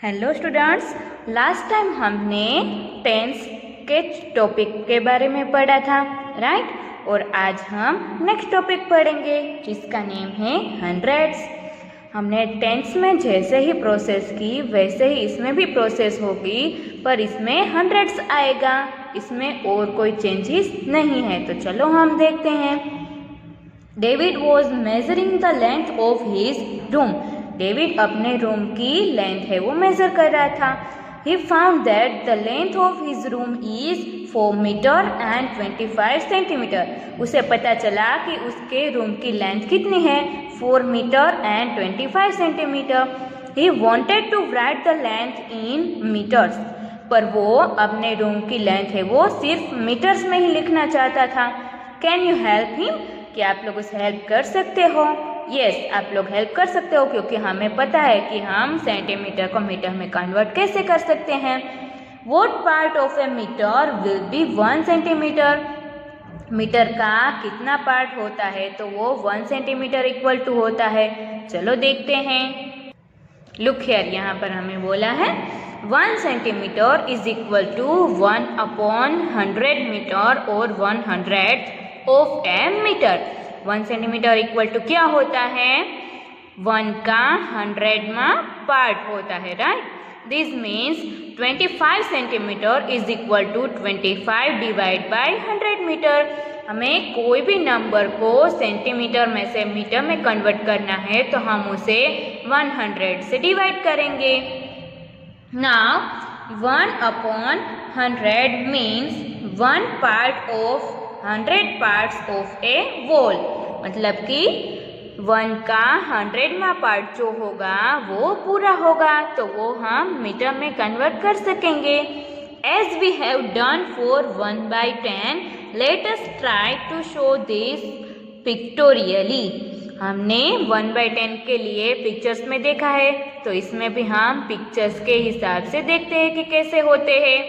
Hello students, last time हमने tense के topic के बारे में पढ़ा था, राइट। और आज हम नेक्स्ट टॉपिक पढ़ेंगे जिसका नेम है हंड्रेड्स। हमने टेंस में जैसे ही प्रोसेस की वैसे ही इसमें भी प्रोसेस होगी, पर इसमें हंड्रेड्स आएगा, इसमें और कोई चेंजेस नहीं है। तो चलो हम देखते हैं। David was measuring the length of his room. David अपने रूम की लेंथ है वो मेजर कर रहा था। He found that the length of his room is 4 metre and 25 centimetre. उसे पता चला कि उसके रूम की लेंथ कितनी है, 4 metre and 25 centimetre. He wanted to write the length in meters, पर वो अपने रूम की लेंथ है वो सिर्फ मीटर्स में ही लिखना चाहता था। Can you help him? क्या आप लोग उसे हेल्प कर सकते हो? यस, आप लोग हेल्प कर सकते हो क्योंकि हमें पता है कि हम सेंटीमीटर को मीटर में कन्वर्ट कैसे कर सकते हैं। What part of a meter will be 1 centimetre? Metre का कितना पार्ट होता है, तो वो 1 सेंटीमीटर इक्वल टू होता है। चलो देखते हैं। लुक हियर, यहाँ पर हमें बोला है 1 centimetre is equal to 1/100 metre और 100 of a metre. 1 centimetre equal to क्या होता है, 1 का 100वां पार्ट होता है, right. This means 25 centimetre is equal to 25 divide by 100 metre. हमें कोई भी नंबर को सेंटीमीटर में से मीटर में कन्वर्ट करना है तो हम उसे 100 से डिवाइड करेंगे। Now 1/100 means 1 part of 100 parts of A wall, मतलब कि 1 का 100वां पार्ट जो होगा वो पूरा होगा, तो वो हम मीटर में कन्वर्ट कर सकेंगे। As we have done for 1/10, let us try to show this pictorially। हमने 1/10 के लिए पिक्चर्स में देखा है, तो इसमें भी हम पिक्चर्स के हिसाब से देखते हैं कि कैसे होते हैं।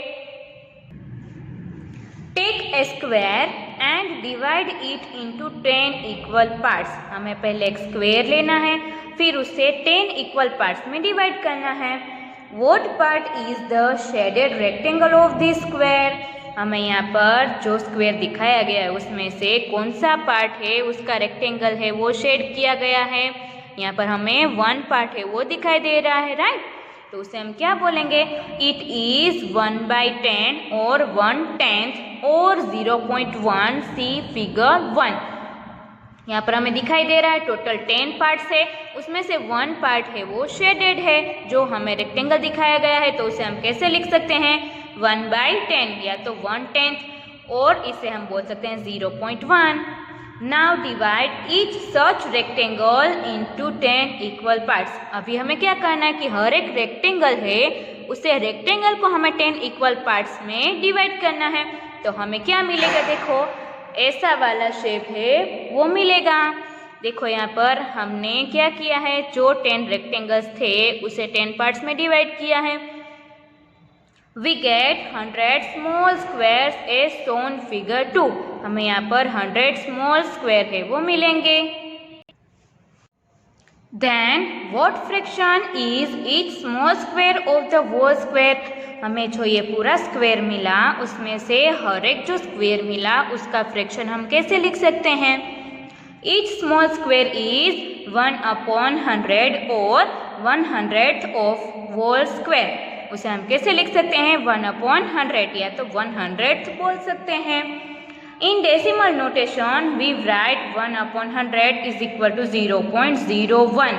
Take a square and divide it into 10 equal parts. हमें पहले एक स्क्वायर लेना है, फिर उसे 10 इक्वल पार्ट्स में डिवाइड करना है। What part is the shaded rectangle of this square? हमें यहाँ पर जो स्क्वायर दिखाया गया है उसमें से कौन सा पार्ट है उसका रेक्टेंगल है वो शेड किया गया है। यहाँ पर हमें 1 पार्ट है वो दिखाई दे रहा है, राइट। तो उसे हम क्या बोलेंगे, इट इज 1/10 और 1/10 और 0.1 सी फिगर 1। यहाँ पर हमें दिखाई दे रहा है टोटल 10 पार्ट्स है, उसमें से 1 पार्ट है वो शेडेड है जो हमें रेक्टेंगल दिखाया गया है। तो उसे हम कैसे लिख सकते हैं, 1/10 या तो 1/10 और इसे हम बोल सकते हैं 0.1। Now divide each such rectangle into 10 equal parts. अभी हमें क्या करना है कि हर एक रेक्टेंगल है उसे रेक्टेंगल को हमें 10 इक्वल पार्ट्स में डिवाइड करना है। तो हमें क्या मिलेगा, देखो ऐसा वाला शेप है वो मिलेगा। देखो यहाँ पर हमने क्या किया है, जो 10 रेक्टेंगल्स थे उसे 10 पार्ट्स में डिवाइड किया है। We get 100 small squares as shown figure 2। हमें यहाँ पर 100 स्मॉल स्क्वायर है वो मिलेंगे। Then what fraction is each small square of the whole square? हमें जो ये पूरा स्क्वायर मिला उसमें से हर एक जो स्क्वायर मिला उसका फ्रैक्शन हम कैसे लिख सकते हैं। Each small square is 1/100 और 100th of whole square। उसे हम कैसे लिख सकते हैं, 1/100 या तो 100th बोल सकते हैं। In decimal notation we write 1/100 is equal to 0.01।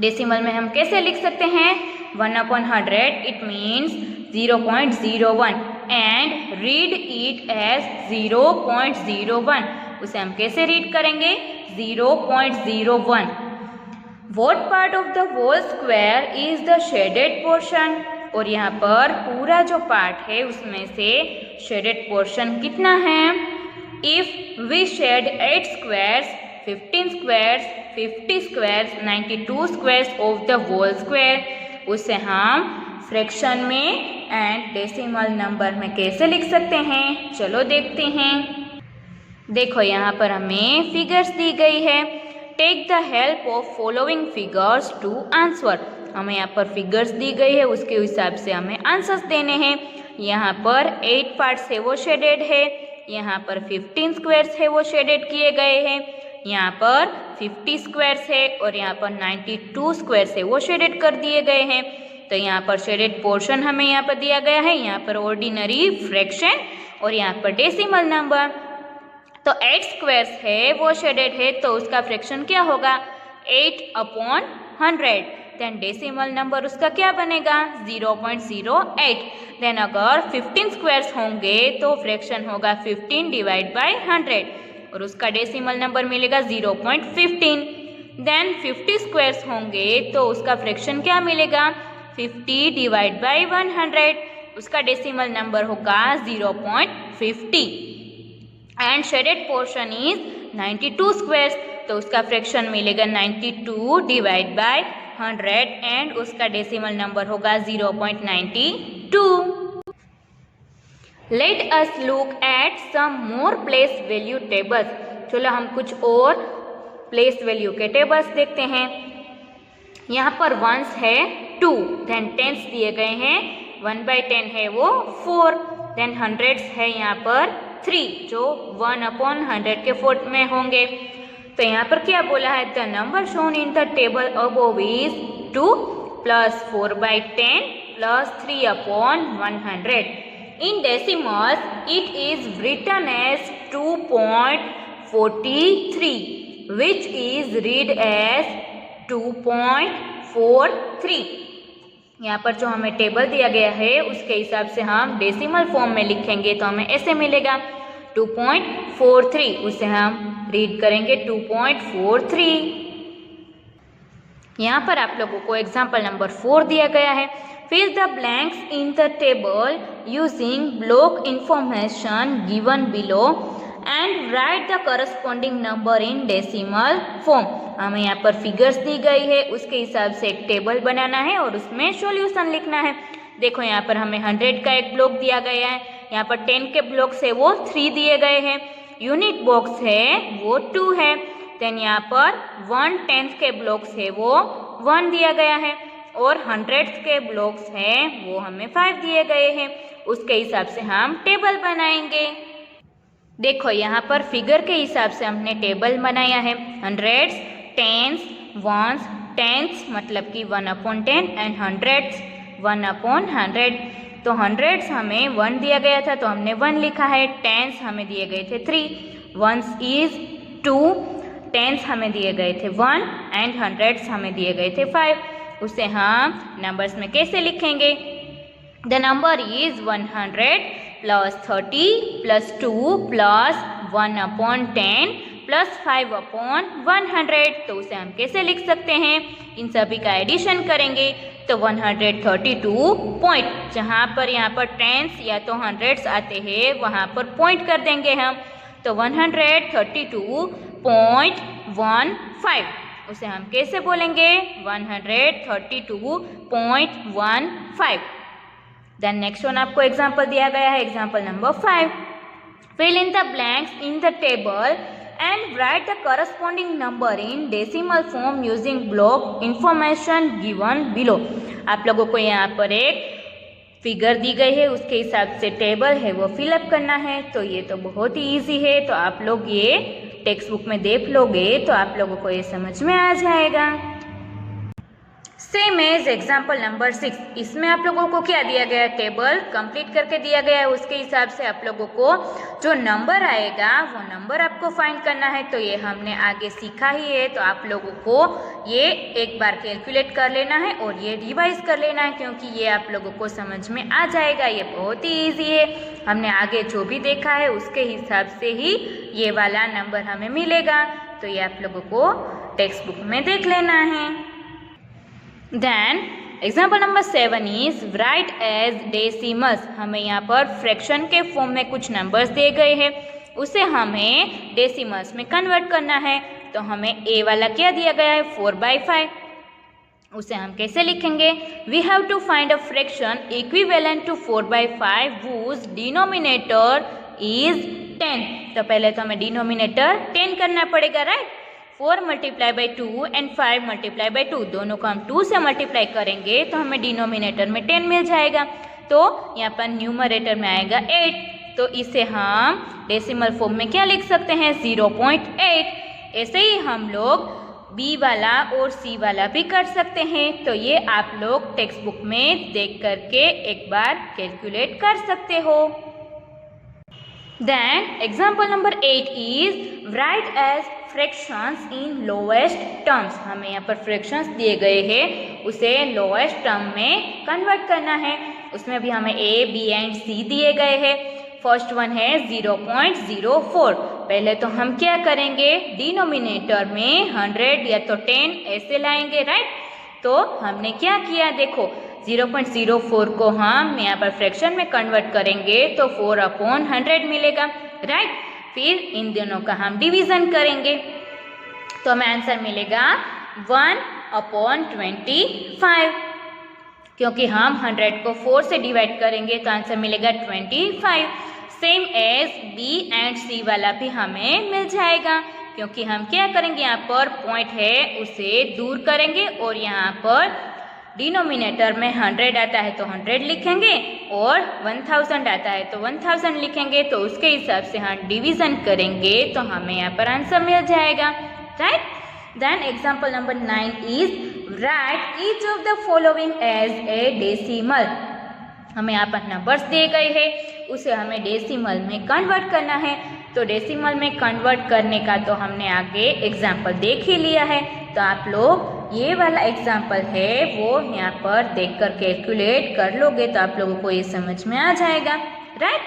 Decimal में हम कैसे लिख सकते हैं, 1/100 it means 0.01 and read it as 0.01। उसे हम कैसे रीड करेंगे, 0.01। What part of the whole square is the shaded portion? और यहाँ पर पूरा जो पार्ट है उसमें से शेडेड पोर्शन कितना है। If we shade 8 squares, 15 squares, 50 squares, 92 squares of the whole square, उसे हम फ्रैक्शन में एंड डेसिमल नंबर में कैसे लिख सकते हैं, चलो देखते हैं। देखो यहाँ पर हमें फिगर्स दी गई है। Take the help of following figures to answer. हमें यहाँ पर फिगर्स दी गई है, उसके हिसाब से हमें आंसर्स देने हैं। यहाँ पर 8 पार्ट्स है वो शेडेड है, यहाँ पर 15 स्क्वायर्स है वो शेडेड किए गए हैं, यहाँ पर 50 स्क्वायर्स है और यहाँ पर 92 स्क्वायर्स है वो शेडेड कर दिए गए हैं। तो यहाँ पर शेडेड पोर्शन हमें यहाँ पर दिया गया है, यहाँ पर ऑर्डिनरी, फ्रैक्शन और यहाँ पर डेसिमल नंबर। तो 8 स्क्वायर्स है वो शेडेड है, तो उसका फ्रैक्शन क्या होगा 8/100। देन डेसिमल नंबर उसका क्या बनेगा 0.08। देन अगर 15 स्क्वायर्स होंगे तो फ्रैक्शन होगा 15/100 और उसका डेसिमल नंबर मिलेगा 0.15। देन 50 स्क्वायर्स होंगे तो उसका फ्रैक्शन क्या मिलेगा 50/100, उसका डेसिमल नंबर होगा 0.50। And shaded portion is 92 squares, तो उसका फ्रैक्शन मिलेगा 92/100 एंड उसका डेसिमल नंबर होगा 0.92। Let us look at some more place value tables. चलो हम कुछ और प्लेस वैल्यू के टेबल्स देखते हैं। यहाँ पर वंस है 2, देन टेंस दिए गए हैं 1/10 है वो 4, देन हंड्रेड्स है यहाँ पर 3 जो 1/100 के फोर्थ में होंगे। तो यहाँ पर क्या बोला है the number shown in the table above is 2 + 4/10 + 3/100। In decimals, it is written as 2.43, which is read as 2.43। यहाँ पर जो हमें टेबल दिया गया है उसके हिसाब से हम डेसिमल फॉर्म में लिखेंगे तो हमें ऐसे मिलेगा 2.43, उसे हम रीड करेंगे 2.43। यहाँ पर आप लोगों को एग्जाम्पल नंबर 4 दिया गया है। Fill the blanks in the table using block information given below and write the corresponding number in decimal form। हमें यहाँ पर फिगर्स दी गई है, उसके हिसाब से एक टेबल बनाना है और उसमें सॉल्यूशन लिखना है। देखो यहाँ पर हमें 100 का एक ब्लॉक दिया गया है, यहाँ पर 10 के ब्लॉक्स है वो 3 दिए गए हैं, यूनिट बॉक्स है वो 2 है, देन यहाँ पर 1/10 के ब्लॉक्स है वो 1 दिया गया है और हंड्रेड्स के ब्लॉक्स हैं वो हमें 5 दिए गए हैं। उसके हिसाब से हम टेबल बनाएंगे। देखो यहाँ पर फिगर के हिसाब से हमने टेबल बनाया है, हंड्रेड्स, टेंस, वंस, टेंस मतलब कि 1/10 एंड हंड्रेड्स 1/100। तो हंड्रेड्स हमें 1 दिया गया था तो हमने 1 लिखा है, टेंस हमें दिए गए थे 3, वंस इज 2, टेंस हमें दिए गए थे 1 एंड हंड्रेड्स हमें दिए गए थे 5। उसे हम नंबर्स में कैसे लिखेंगे द नंबर इज 100 + 30 + 2 + 1/10 + 5/100। तो उसे हम कैसे लिख सकते हैं, इन सभी का एडिशन करेंगे तो 132 पॉइंट, जहाँ पर यहाँ पर टेंस या तो हंड्रेड्स आते हैं वहाँ पर पॉइंट कर देंगे हम, तो 132.15। उसे हम कैसे बोलेंगे 132.15। देन नेक्स्ट वन आपको एग्जाम्पल दिया गया है, example number 5। Fill in the blanks in the table and write the corresponding number in decimal form using block information given below. आप लोगों को यहाँ पर एक फिगर दी गई है, उसके हिसाब से टेबल है वो फिलअप करना है। तो ये तो बहुत ही ईजी है, तो आप लोग ये टेक्स्ट बुक में देख लोगे तो आप लोगों को ये समझ में आ जाएगा। सेम एज एग्जाम्पल नंबर 6, इसमें आप लोगों को क्या दिया गया, टेबल कंप्लीट करके दिया गया है, उसके हिसाब से आप लोगों को जो नंबर आएगा वो नंबर आपको फाइंड करना है। तो ये हमने आगे सीखा ही है, तो आप लोगों को ये एक बार कैलकुलेट कर लेना है और ये रिवाइज कर लेना है, क्योंकि ये आप लोगों को समझ में आ जाएगा। ये बहुत ही ईजी है, हमने आगे जो भी देखा है उसके हिसाब से ही ये वाला नंबर हमें मिलेगा। तो ये आप लोगों को टेक्स्ट बुक में देख लेना है। Then example number 7 is write as decimals. हमें यहाँ पर फ्रैक्शन के फॉर्म में कुछ नंबर्स दिए गए हैं, उसे हमें डेसिमल्स में कन्वर्ट करना है। तो हमें ए वाला क्या दिया गया है 4/5, उसे हम कैसे लिखेंगे, we have to find a fraction equivalent to 4/5 whose denominator is 10। तो पहले तो हमें डिनोमिनेटर 10 करना पड़ेगा, right. 4 multiply by 2 and 5 multiply by 2, दोनों को हम 2 से मल्टीप्लाई करेंगे तो हमें डिनोमिनेटर में 10 मिल जाएगा। तो यहाँ पर न्यूमरेटर में आएगा 8, तो इसे हम डेसिमल फॉर्म में क्या लिख सकते हैं 0.8। ऐसे ही हम लोग बी वाला और सी वाला भी कर सकते हैं। तो ये आप लोग टेक्स्ट बुक में देख करके एक बार कैलकुलेट कर सकते हो। Then example number 8 is write as fractions in lowest terms। हमें यहाँ पर fractions दिए गए हैं, उसे lowest term में कन्वर्ट करना है। उसमें भी हमें A, B एंड C दिए गए हैं। फर्स्ट वन है 0.04। पहले तो हम क्या करेंगे, डिनोमिनेटर में 100 या तो 10 ऐसे लाएंगे, राइट। तो हमने क्या किया, देखो 0.04 को हम यहाँ पर फ्रैक्शन में कन्वर्ट करेंगे तो 4/100 मिलेगा, राइट। फिर इन दोनों का हम डिवीजन करेंगे तो हमें आंसर मिलेगा 1/25, क्योंकि हम 100 को 4 से डिवाइड करेंगे तो आंसर मिलेगा 25। सेम एज बी एंड सी वाला भी हमें मिल जाएगा, क्योंकि हम क्या करेंगे, यहाँ पर पॉइंट है उसे दूर करेंगे और यहाँ पर डिनोमिनेटर में 100 आता है तो 100 लिखेंगे और 1000 आता है तो 1000 लिखेंगे। तो उसके हिसाब से हम डिवीजन करेंगे तो हमें यहाँ पर आंसर मिल जाएगा, right. Then example number 9 is write each of the following as a decimal. हमें यहाँ पर नंबर्स दिए गए हैं, उसे हमें डेसिमल में कन्वर्ट करना है। तो डेसिमल में कन्वर्ट करने का तो हमने आगे एग्जाम्पल देख ही लिया है। तो आप लोग ये वाला एग्जाम्पल है वो यहाँ पर देखकर कैलकुलेट कर लोगे तो आप लोगों को ये समझ में आ जाएगा, राइट।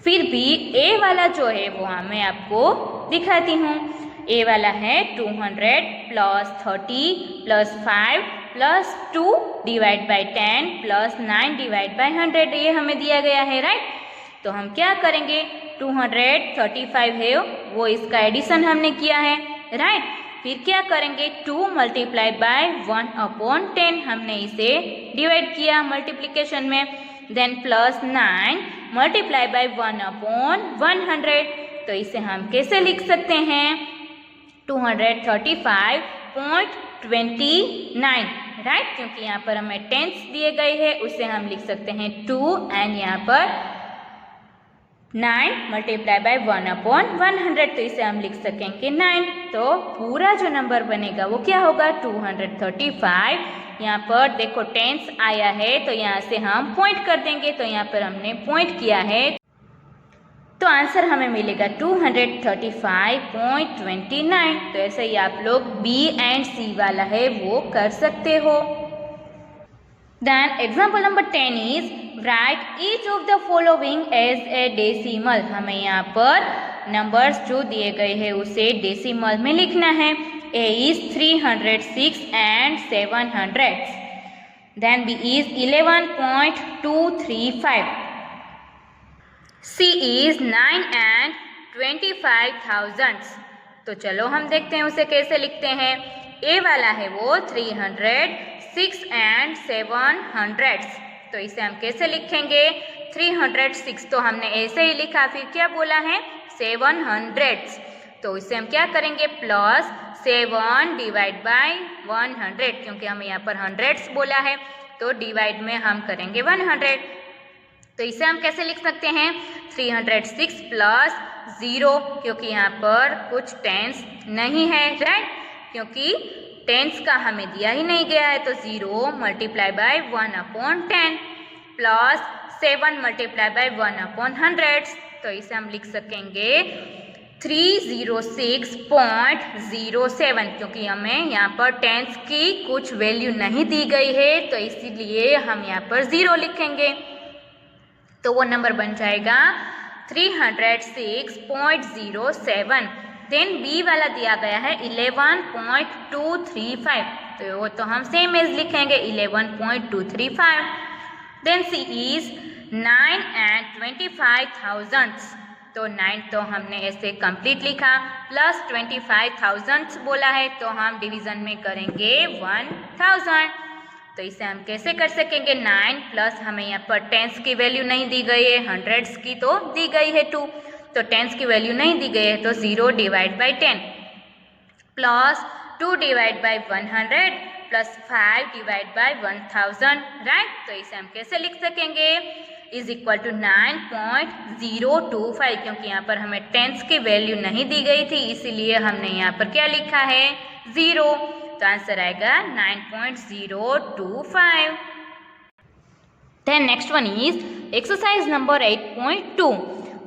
फिर भी ए वाला जो है वो मैं आपको दिखाती हूँ। ए वाला है 200 plus 30 plus 5 plus 2 divide by 10 plus 9 divide by 100, ये हमें दिया गया है, राइट। तो हम क्या करेंगे, 235 है वो इसका एडिशन हमने किया है, राइट। फिर क्या करेंगे, 2 मल्टीप्लाई बाय 1/10 हमने इसे डिवाइड किया मल्टीप्लिकेशन में। Then plus 9 multiply by 1/100। तो इसे हम कैसे लिख सकते हैं, 235.29, राइट। क्योंकि यहाँ पर हमें टेंस दिए गए हैं, उसे हम लिख सकते हैं 2 एंड यहाँ पर 9 मल्टीप्लाई बाय 1/100। तो इसे हम लिख सकेंगे 9। तो पूरा जो नंबर बनेगा वो क्या होगा, 235। यहाँ पर देखो टेंस आया है तो यहाँ से हम पॉइंट कर देंगे, तो यहाँ पर हमने पॉइंट किया है तो आंसर हमें मिलेगा 235.29। तो ऐसे ही आप लोग बी एंड सी वाला है वो कर सकते हो। Then example number 10 is write each of the following as a decimal। हमें यहाँ पर नंबर्स जो दिए गए हैं उसे डेसिमल में लिखना है। A is 306 and 700. Then B is 11.235. C is 9 and 25,000। तो चलो हम देखते हैं उसे कैसे लिखते हैं। A वाला है वो 306 and 700। तो इसे हम कैसे लिखेंगे, 306 तो हमने ऐसे ही लिखा, फिर क्या बोला है 700। तो इसे हम क्या करेंगे, प्लस 7 डिवाइड बाय 100, क्योंकि हमें यहाँ पर हंड्रेड्स बोला है तो डिवाइड में हम करेंगे 100। तो इसे हम कैसे लिख सकते हैं, 306 प्लस 0, क्योंकि यहाँ पर कुछ टेंस नहीं है, राइट। क्योंकि टेंस का हमें दिया ही नहीं गया है, तो 0 multiply by 1/10 plus 7 multiply by 1/100। तो इसे हम लिख सकेंगे 306.07, क्योंकि हमें यहाँ पर टेंस की कुछ वैल्यू नहीं दी गई है तो इसीलिए हम यहाँ पर 0 लिखेंगे। तो वो नंबर बन जाएगा 306.07। देन बी वाला दिया गया है 11.235, तो वो तो हम सेम एज लिखेंगे 11.235। Then C is 9 and 25,000। तो 9 तो हमने ऐसे कंप्लीट लिखा, प्लस 25,000 बोला है तो हम डिवीजन में करेंगे 1000। तो इसे हम कैसे कर सकेंगे, 9 प्लस हमें यहाँ पर टेंस की वैल्यू नहीं दी गई है, हंड्रेड्स की तो दी गई है 2, तो टेंस की वैल्यू नहीं दी गई है तो 0 divide by 10, plus 2 divide by 100 plus 5 divide by 1000, right. तो इसे हम कैसे लिख सकेंगे, इज इक्वल टू 9.025, क्योंकि यहाँ पर हमें टेंस की वैल्यू नहीं दी गई थी, इसीलिए हमने यहाँ पर क्या लिखा है, 0। तो आंसर आएगा 9.025। Then next one is exercise number 8.2।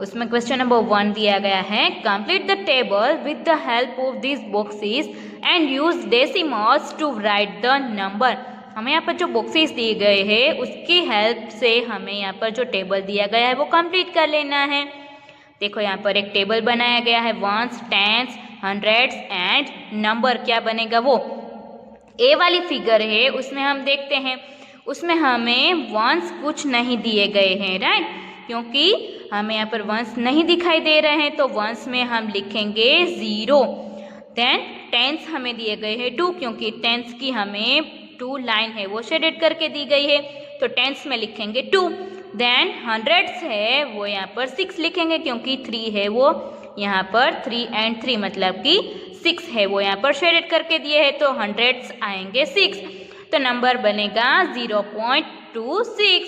उसमें क्वेश्चन नंबर 1 दिया गया है, complete the table with the help of this boxes and use decimals to write the number. हमें यहाँ पर जो बॉक्सेस दिए गए हैं उसकी हेल्प से हमें यहाँ पर जो टेबल दिया गया है वो कंप्लीट कर लेना है। देखो यहाँ पर एक टेबल बनाया गया है, ones, tens, hundreds and number. क्या बनेगा, वो ए वाली फिगर है उसमें हम देखते हैं, उसमें हमें वंस कुछ नहीं दिए गए हैं, राइट, क्योंकि हमें यहाँ पर वंस नहीं दिखाई दे रहे हैं, तो वंस में हम लिखेंगे 0। देन टेंस हमें दिए गए हैं 2, क्योंकि टेंस की हमें 2 लाइन है वो शेडेड करके दी गई है, तो टेंस में लिखेंगे 2। देन हंड्रेड्स है वो यहाँ पर 6 लिखेंगे, क्योंकि 3 है वो यहाँ पर 3 एंड 3 मतलब कि 6 है वो यहाँ पर शेडेड करके दिए है, तो हंड्रेड्स आएंगे 6, तो नंबर बनेगा 0.26।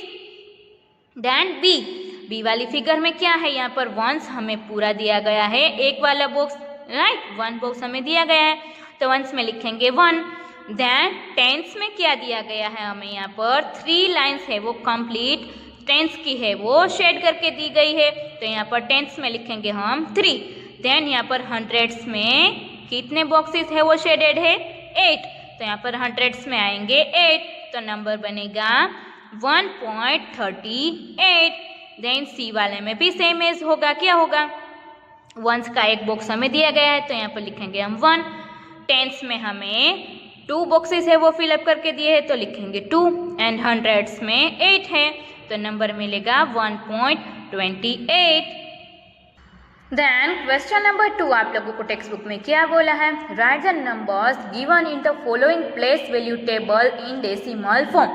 देन बी वाली फिगर में क्या है, यहाँ पर वंस हमें पूरा दिया गया है, एक वाला बॉक्स, राइट, 1 बॉक्स हमें दिया गया है, तो वंस में लिखेंगे 1। देन टेंस में क्या दिया गया है, हमें यहाँ पर 3 लाइन्स है वो कंप्लीट टेंस की है वो शेड करके दी गई है, तो यहाँ पर टेंस में लिखेंगे हम 3। देन यहाँ पर हंड्रेड्स में कितने बॉक्सेस है वो शेडेड है, 8, तो यहाँ पर हंड्रेड्स में आएंगे 8, तो नंबर बनेगा 1.38। देन सी वाले में भी सेम एज होगा, क्या होगा, वंस का एक बॉक्स हमें दिया गया है, तो यहाँ पर लिखेंगे हम 1। टेंस में हमें 2 बॉक्सेस है वो फिलअप करके दिए हैं, तो लिखेंगे 2, एंड हंड्रेड्स में 8 है, तो नंबर मिलेगा 1.28। देन क्वेश्चन नंबर 2 आप लोगों को टेक्स्ट बुक में क्या बोला है, right the numbers given in the following place value table in decimal form.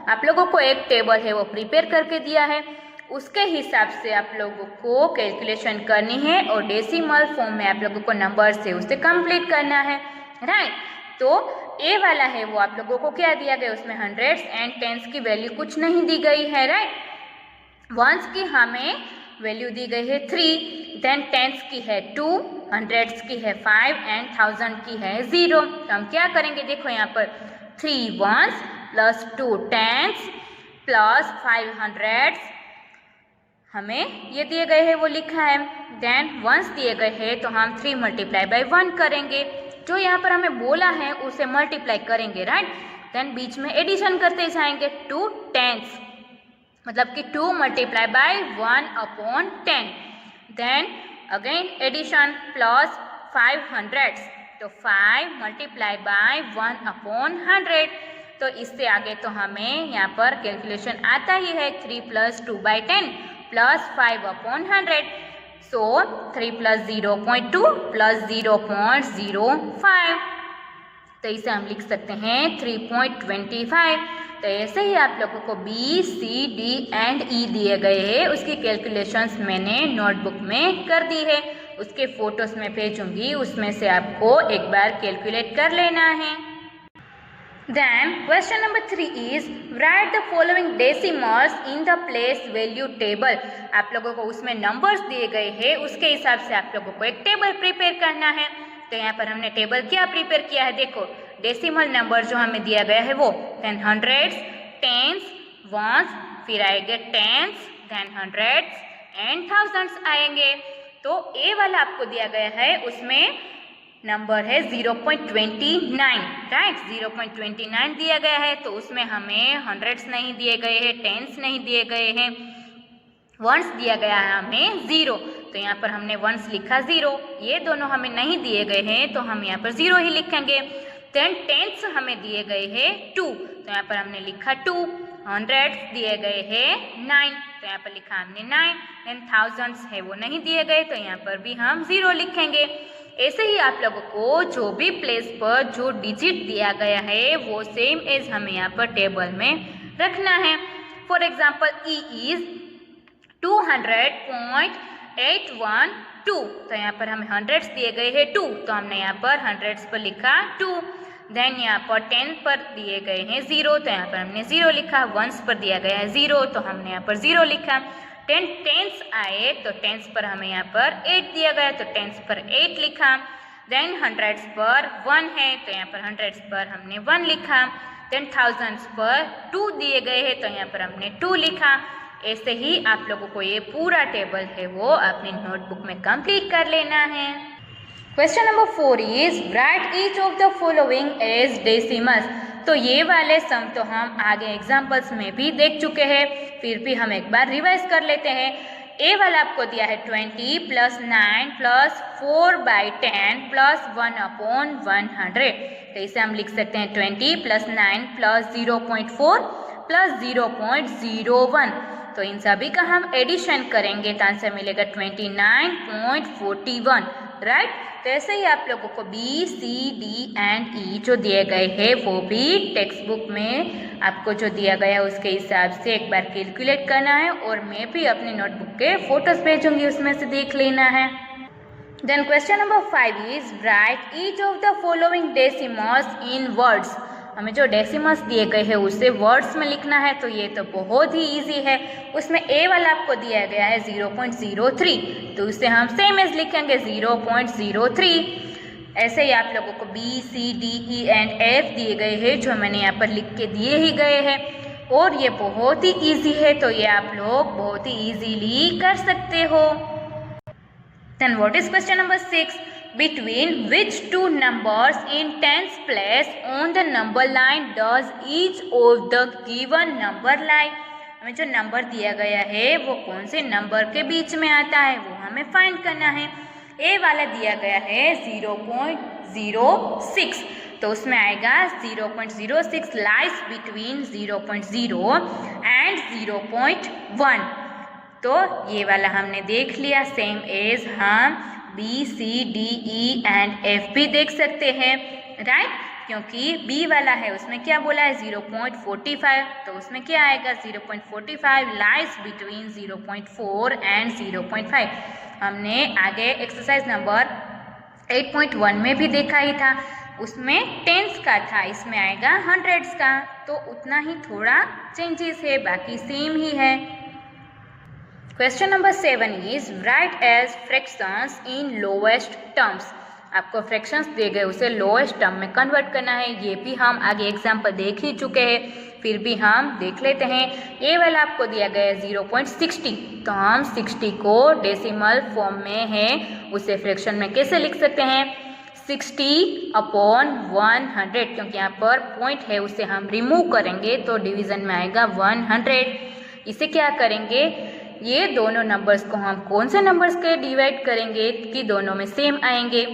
आप लोगों को एक टेबल है वो प्रिपेयर करके दिया है, उसके हिसाब से आप लोगों को कैलकुलेशन करनी है और डेसिमल फॉर्म में आप लोगों को नंबर से उसे कंप्लीट करना है, राइट। तो ए वाला है वो आप लोगों को क्या दिया गया, उसमें हंड्रेड्स एंड टेंस की वैल्यू कुछ नहीं दी गई है, राइट। वंस की हमें वैल्यू दी गई है 3, देन टेंस की है 2, हंड्रेड्स की है 5 एंड 1000 की है 0। तो हम क्या करेंगे, देखो यहाँ पर 3 ones plus 2 tens plus 5 hundreds हमें ये दिए गए हैं वो लिखा है। देन वंस दिए गए हैं तो हम 3 मल्टीप्लाई बाई 1 करेंगे, जो यहाँ पर हमें बोला है उसे मल्टीप्लाई करेंगे, राइट। देन बीच में एडिशन करते जाएंगे, 2 टेंस मतलब कि 2 multiply by 1/10। Then again addition plus 5 hundreds, तो 5 मल्टीप्लाई बाई 1/100। तो इससे आगे तो हमें यहाँ पर कैलकुलेशन आता ही है, 3 + 2/10 प्लस 5/100, सो 3 + 0.2 प्लस 0.05, तो इसे हम लिख सकते हैं 3.25। तो ऐसे ही आप लोगों को बी, सी, डी एंड ई दिए गए हैं, उसकी कैलकुलेशंस मैंने नोटबुक में कर दी है, उसके फोटोज में भेजूंगी, उसमें से आपको एक बार कैलकुलेट कर लेना है। Then question number 3 is write the following decimals in the place value table. आप लोगों को उसमें नंबर्स दिए गए हैं, उसके हिसाब से आप लोगों को एक टेबल प्रिपेयर करना है। तो यहाँ पर हमने टेबल क्या प्रिपेयर किया है, देखो डेसिमल नंबर जो हमें दिया गया है वो, देन हंड्रेड्स, टेंस, वंस, फिर आएंगे tens, then hundreds and thousands आएंगे। तो ए वाला आपको दिया गया है, उसमें नंबर है 0.29, राइट, 0.29 दिया गया है, तो उसमें हमें हंड्रेड्स नहीं दिए गए हैं, टेंस नहीं दिए गए हैं, वंस दिया गया है हमें 0, तो यहाँ पर हमने वंस लिखा 0, ये दोनों हमें नहीं दिए गए हैं तो हम यहाँ पर 0 ही लिखेंगे। देन टेंस हमें दिए गए हैं 2, तो यहाँ पर हमने लिखा 2, हंड्रेड्स दिए गए हैं 9, तो यहाँ पर लिखा हमने 9, एंड थाउजेंड्स है वो नहीं दिए गए, तो यहाँ पर भी हम 0 लिखेंगे। ऐसे ही आप लोगों को जो भी प्लेस पर जो डिजिट दिया गया है वो सेम एज हमें यहाँ पर टेबल में रखना है। फॉर एग्जाम्पल ई इज 200.8 8 1 2, तो यहाँ पर हमें हंड्रेड्स दिए गए हैं 2, तो हमने यहाँ पर हंड्रेड्स पर लिखा 2। देन यहाँ पर 10 पर दिए गए हैं 0, तो यहाँ पर हमने 0 लिखा। वंस पर दिया गया है 0, तो हमने यहाँ पर 0 लिखा। टेंस आए तो टेंस पर हमें यहाँ पर 8 दिया गया, तो टेंस पर 8 लिखा। देन हंड्रेड्स पर 1 है, तो यहाँ पर हंड्रेड्स पर हमने 1 लिखा। देन थाउजेंड्स पर 2 दिए गए हैं, तो यहाँ पर हमने 2 लिखा। ऐसे ही आप लोगों को ये पूरा टेबल है वो अपनी नोटबुक में कंप्लीट कर लेना है। Question number 4 is write each of the following as decimals. तो ये वाले सम तो हम आगे एग्जाम्पल्स में भी देख चुके हैं, फिर भी हम एक बार रिवाइज कर लेते हैं। ए वाला आपको दिया है 20 + 9 + 4/10 + 1/100। तो इसे हम लिख सकते हैं 20 + 9 + 0.4 + 0.01। तो इन सभी का हम एडिशन करेंगे तो आंसर मिलेगा 29.41, राइट। तो ऐसे ही आप लोगों को बी, सी, डी एंड ई जो दिए गए हैं वो भी टेक्स्ट बुक में आपको जो दिया गया है उसके हिसाब से एक बार कैलकुलेट करना है, और मैं भी अपनी नोटबुक के फोटोज भेजूंगी, उसमें से देख लेना है। Then question number 5 is write each of the following decimals in words. हमें जो डेसिमल्स दिए गए हैं उसे वर्ड्स में लिखना है, तो ये तो बहुत ही इजी है। उसमें ए वाला आपको दिया गया है 0.03, तो उसे हम सेम एज लिखेंगे 0.03। ऐसे ही आप लोगों को B, C, D, E and F दिए गए हैं जो मैंने यहाँ पर लिख के दिए ही गए हैं, और ये बहुत ही इजी है, तो ये आप लोग बहुत ही इजीली कर सकते हो। Then what is question number 6? Between which two numbers in tens place on the number line does each of the given number lie? हमें जो नंबर दिया गया है वो कौन से नंबर के बीच में आता है वो हमें फाइंड करना है। ए वाला दिया गया है 0.06, तो उसमें आएगा 0.06 लाइज बिटवीन 0.0 एंड 0.1। तो ये वाला हमने देख लिया। सेम एज हम B, C, D, E and F भी देख सकते हैं, राइट। क्योंकि बी वाला है उसमें क्या बोला है 0.45, तो उसमें क्या आएगा 0.45 लाइज बिटवीन 0.4 एंड 0.5। हमने आगे एक्सरसाइज नंबर 8.1 में भी देखा ही था, उसमें टेंस का था, इसमें आएगा हंड्रेड्स का, तो उतना ही थोड़ा चेंजेस है, बाकी सेम ही है। Question number 7 is write as fractions in lowest terms. आपको फ्रैक्शंस दिए गए उसे लोएस्ट टर्म में कन्वर्ट करना है, ये भी हम आगे एग्जाम्पल देख ही चुके हैं, फिर भी हम देख लेते हैं। ए वाला आपको दिया गया है 0.60, तो हम 60 को डेसिमल फॉर्म में है उसे फ्रैक्शन में कैसे लिख सकते हैं 60/100, क्योंकि यहाँ पर पॉइंट है उसे हम रिमूव करेंगे तो डिवीजन में आएगा 100। इसे क्या करेंगे, ये दोनों नंबर्स को हम कौन से नंबर्स के डिवाइड करेंगे कि दोनों में सेम आएंगे।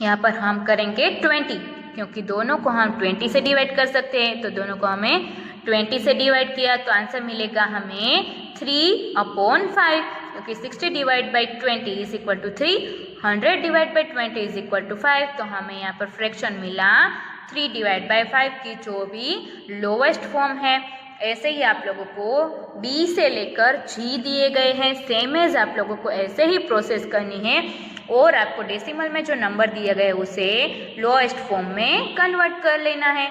यहाँ पर हम करेंगे 20, क्योंकि दोनों को हम 20 से डिवाइड कर सकते हैं, तो दोनों को हमें 20 से डिवाइड किया तो आंसर मिलेगा हमें 3/5, क्योंकि 60 divide by 20 is equal to 3, 100 divide by 20 is equal to 5। तो हमें यहाँ पर फ्रैक्शन मिला 3/5 की जो भी लोवेस्ट फॉर्म है। ऐसे ही आप लोगों को बी से लेकर जी दिए गए हैं, सेम एज आप लोगों को ऐसे ही प्रोसेस करनी है, और आपको डेसिमल में जो नंबर दिए गए उसे लोएस्ट फॉर्म में कन्वर्ट कर लेना है।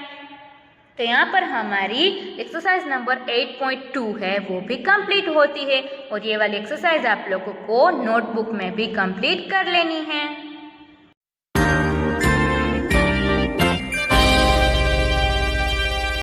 तो यहाँ पर हमारी एक्सरसाइज नंबर 8.2 है वो भी कंप्लीट होती है, और ये वाली एक्सरसाइज आप लोगों को नोटबुक में भी कंप्लीट कर लेनी है।